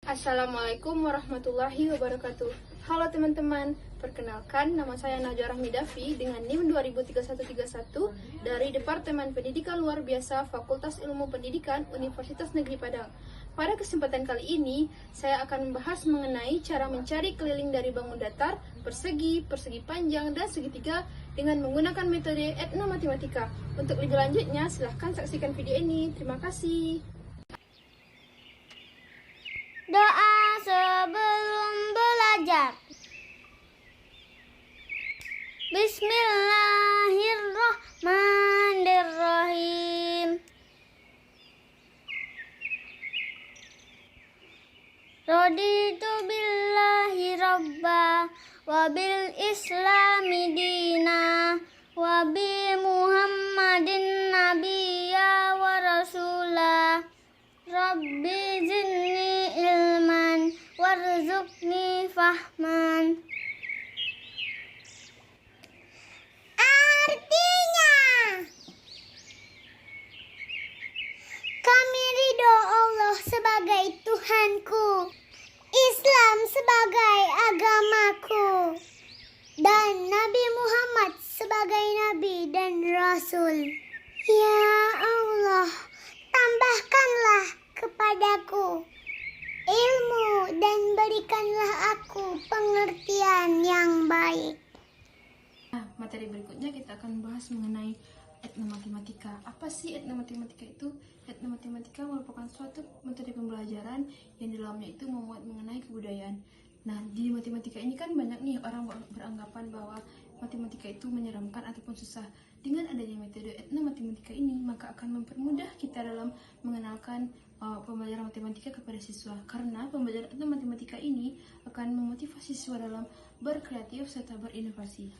Assalamualaikum warahmatullahi wabarakatuh. Halo teman-teman, perkenalkan nama saya Najwa Rahmi Davi dengan NIM 203131 dari Departemen Pendidikan Luar Biasa Fakultas Ilmu Pendidikan Universitas Negeri Padang. Pada kesempatan kali ini, saya akan membahas mengenai cara mencari keliling dari bangun datar, persegi, persegi panjang, dan segitiga dengan menggunakan metode etnomatematika. Untuk lebih lanjutnya, silahkan saksikan video ini. Terima kasih. Doa sebelum belajar. Bismillahirrahmanirrahim. Raditu billahi rabba wa bil islami dina wa bi muhammadin nabiyya wa rasulah. Rabbi zidni ilman warzuqni fahman. Artinya, kami ridho Allah sebagai Tuhanku, Islam sebagai agamaku, dan Nabi Muhammad sebagai Nabi dan Rasul. Ya Allah, tambahkanlah kepadaku ilmu dan berikanlah aku pengertian yang baik. Nah, materi berikutnya kita akan bahas mengenai etnomatematika. Apa sih etnomatematika itu? Etnomatematika merupakan suatu metode pembelajaran yang di dalamnya itu memuat mengenai kebudayaan. Nah, di matematika ini kan banyak nih orang beranggapan bahwa matematika itu menyeramkan ataupun susah. Dengan adanya metode etnomatematika ini, maka akan mempermudah kita dalam mengenalkan pembelajaran matematika kepada siswa. Karena pembelajaran etnomatematika ini akan memotivasi siswa dalam berkreatif serta berinovasi.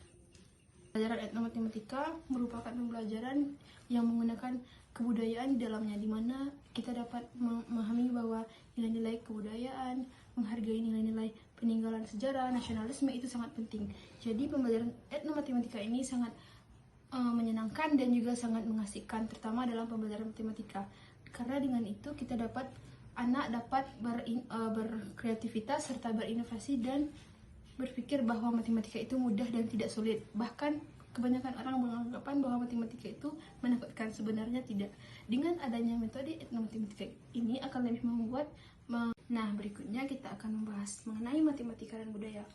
Pembelajaran etnomatematika merupakan pembelajaran yang menggunakan kebudayaan di dalamnya, di mana kita dapat memahami bahwa nilai-nilai kebudayaan, menghargai nilai-nilai peninggalan sejarah, nasionalisme itu sangat penting. Jadi pembelajaran etnomatematika ini sangat menyenangkan dan juga sangat mengasihkan, terutama dalam pembelajaran matematika. Karena dengan itu anak dapat berkreativitas serta berinovasi dan berpikir bahwa matematika itu mudah dan tidak sulit. Bahkan kebanyakan orang beranggapan bahwa matematika itu menakutkan, sebenarnya tidak. Dengan adanya metode etnomatematika ini akan lebih membuat. Nah, berikutnya kita akan membahas mengenai matematika dan budaya.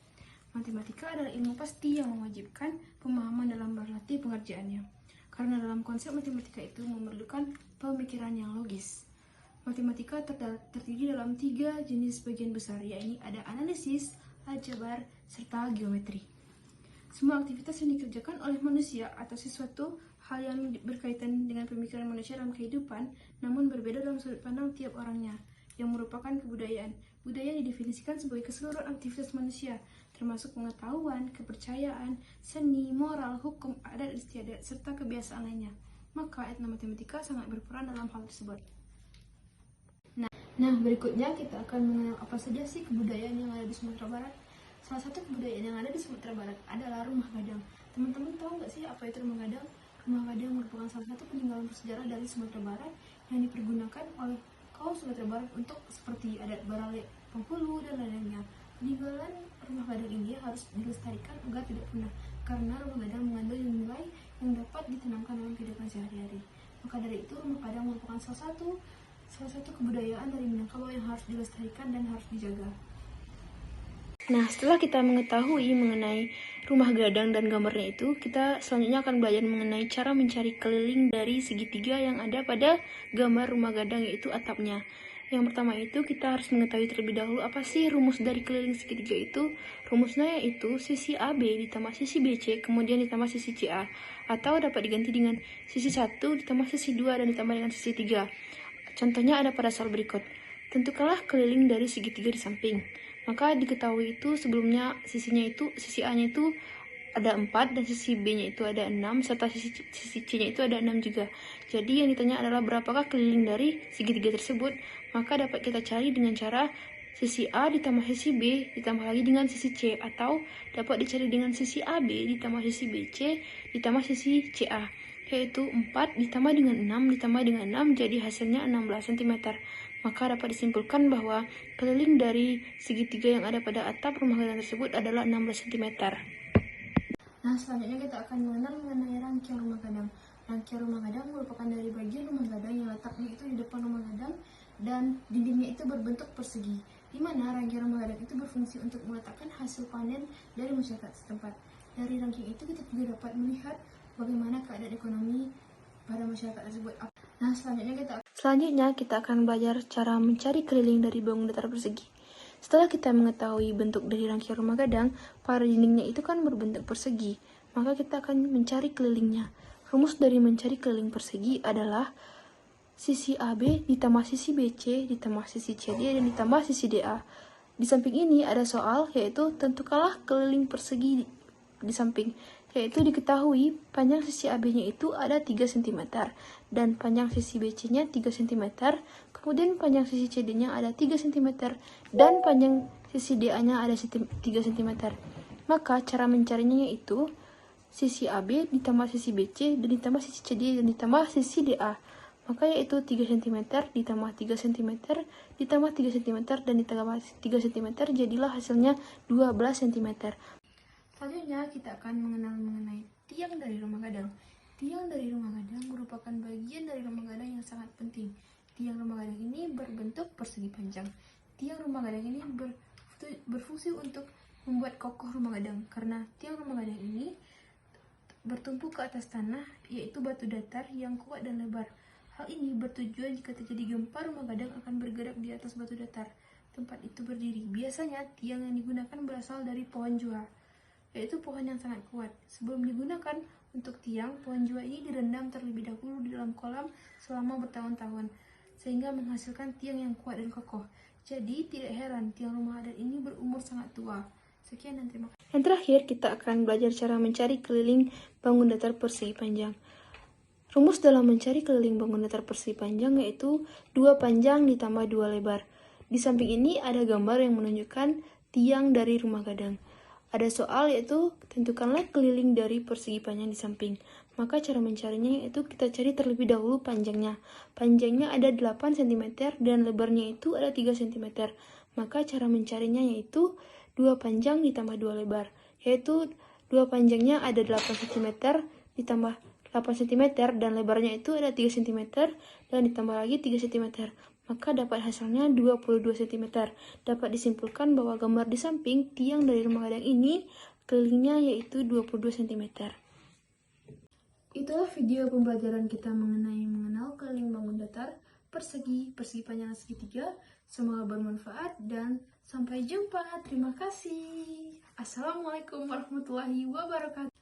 Matematika adalah ilmu pasti yang mewajibkan pemahaman dalam berlatih pengerjaannya. Karena dalam konsep matematika itu memerlukan pemikiran yang logis. Matematika terdiri dalam 3 jenis bagian besar, yaitu ada analisis, aljabar, serta geometri. Semua aktivitas yang dikerjakan oleh manusia atau sesuatu hal yang berkaitan dengan pemikiran manusia dalam kehidupan, namun berbeda dalam sudut pandang tiap orangnya, yang merupakan kebudayaan. Budaya didefinisikan sebagai keseluruhan aktivitas manusia, termasuk pengetahuan, kepercayaan, seni, moral, hukum, adat istiadat, serta kebiasaan lainnya. Maka etnomatematika sangat berperan dalam hal tersebut. Nah, berikutnya kita akan mengenal apa saja sih kebudayaan yang ada di Sumatera Barat. Salah satu kebudayaan yang ada di Sumatera Barat adalah rumah gadang. Teman-teman tahu nggak sih apa itu rumah gadang? Rumah gadang merupakan salah satu peninggalan bersejarah dari Sumatera Barat yang dipergunakan oleh kaum Sumatera Barat untuk seperti adat Barale, Penghulu, dan lain-lainnya. Peninggalan rumah gadang ini harus dilestarikan agar tidak punah, karena rumah gadang mengandung nilai yang dapat ditanamkan dalam kehidupan sehari-hari. Maka dari itu, rumah gadang merupakan salah satu kebudayaan dari Minangkabau yang harus dilestarikan dan harus dijaga. Nah, setelah kita mengetahui mengenai rumah gadang dan gambarnya itu, kita selanjutnya akan belajar mengenai cara mencari keliling dari segitiga yang ada pada gambar rumah gadang, yaitu atapnya. Yang pertama itu, kita harus mengetahui terlebih dahulu apa sih rumus dari keliling segitiga itu. Rumusnya yaitu sisi AB ditambah sisi BC, kemudian ditambah sisi CA. Atau dapat diganti dengan sisi 1 ditambah sisi 2 dan ditambah dengan sisi 3. Contohnya ada pada soal berikut. Tentukanlah keliling dari segitiga di samping. Maka diketahui itu sebelumnya sisi A-nya itu ada 4 dan sisi B-nya itu ada 6 serta sisi C-nya itu ada 6 juga. Jadi yang ditanya adalah berapakah keliling dari segitiga tersebut? Maka dapat kita cari dengan cara sisi A ditambah sisi B ditambah lagi dengan sisi C, atau dapat dicari dengan sisi AB ditambah sisi BC ditambah sisi CA, yaitu 4 ditambah dengan 6 ditambah dengan 6 jadi hasilnya 16 cm. Maka dapat disimpulkan bahwa keliling dari segitiga yang ada pada atap rumah gadang tersebut adalah 16 cm. Nah, selanjutnya kita akan mengenal mengenai rangkaian rumah gadang. Rangkaian rumah gadang merupakan dari bagian rumah gadang yang letaknya itu di depan rumah gadang dan dindingnya itu berbentuk persegi, di mana rangkaian rumah gadang itu berfungsi untuk meletakkan hasil panen dari masyarakat setempat. Dari rangkaian itu kita juga dapat melihat bagaimana keadaan ekonomi pada masyarakat tersebut. Nah, selanjutnya kita akan belajar cara mencari keliling dari bangunan datar persegi. Setelah kita mengetahui bentuk dari rangkaian rumah gadang, pada dindingnya itu kan berbentuk persegi, maka kita akan mencari kelilingnya. Rumus dari mencari keliling persegi adalah sisi AB ditambah sisi BC ditambah sisi CD dan ditambah sisi DA. Di samping ini ada soal yaitu tentukanlah keliling persegi di samping, yaitu diketahui panjang sisi AB-nya itu ada 3 cm dan panjang sisi BC-nya 3 cm, kemudian panjang sisi CD-nya ada 3 cm dan panjang sisi DA-nya ada 3 cm. Maka cara mencarinya yaitu sisi AB ditambah sisi BC dan ditambah sisi CD dan ditambah sisi DA. Maka yaitu 3 cm ditambah 3 cm ditambah 3 cm dan ditambah 3 cm, jadilah hasilnya 12 cm. Selanjutnya kita akan mengenai tiang dari rumah gadang. Tiang dari rumah gadang merupakan bagian dari rumah gadang yang sangat penting. Tiang rumah gadang ini berbentuk persegi panjang. Tiang rumah gadang ini berfungsi untuk membuat kokoh rumah gadang, karena tiang rumah gadang ini bertumpu ke atas tanah, yaitu batu datar yang kuat dan lebar. Hal ini bertujuan jika terjadi gempa, rumah gadang akan bergerak di atas batu datar tempat itu berdiri. Biasanya tiang yang digunakan berasal dari pohon jua, yaitu pohon yang sangat kuat. Sebelum digunakan untuk tiang, pohon jua ini direndam terlebih dahulu di dalam kolam selama bertahun-tahun, sehingga menghasilkan tiang yang kuat dan kokoh. Jadi tidak heran tiang rumah adat ini berumur sangat tua. Sekian dan terima kasih. Yang terakhir, kita akan belajar cara mencari keliling bangun datar persegi panjang. Rumus dalam mencari keliling bangun datar persegi panjang yaitu 2 panjang ditambah 2 lebar. Di samping ini ada gambar yang menunjukkan tiang dari rumah gadang. Ada soal yaitu tentukanlah keliling dari persegi panjang di samping. Maka cara mencarinya yaitu kita cari terlebih dahulu panjangnya. Panjangnya ada 8 cm dan lebarnya itu ada 3 cm. Maka cara mencarinya yaitu 2 panjang ditambah 2 lebar. Yaitu 2 panjangnya ada 8 cm ditambah 8 cm dan lebarnya itu ada 3 cm dan ditambah lagi 3 cm. Maka dapat hasilnya 22 cm. Dapat disimpulkan bahwa gambar di samping tiang dari rumah gadang ini kelilingnya yaitu 22 cm. Itulah video pembelajaran kita mengenal keliling bangun datar persegi panjang segitiga. Semoga bermanfaat dan sampai jumpa. Terima kasih. Assalamualaikum warahmatullahi wabarakatuh.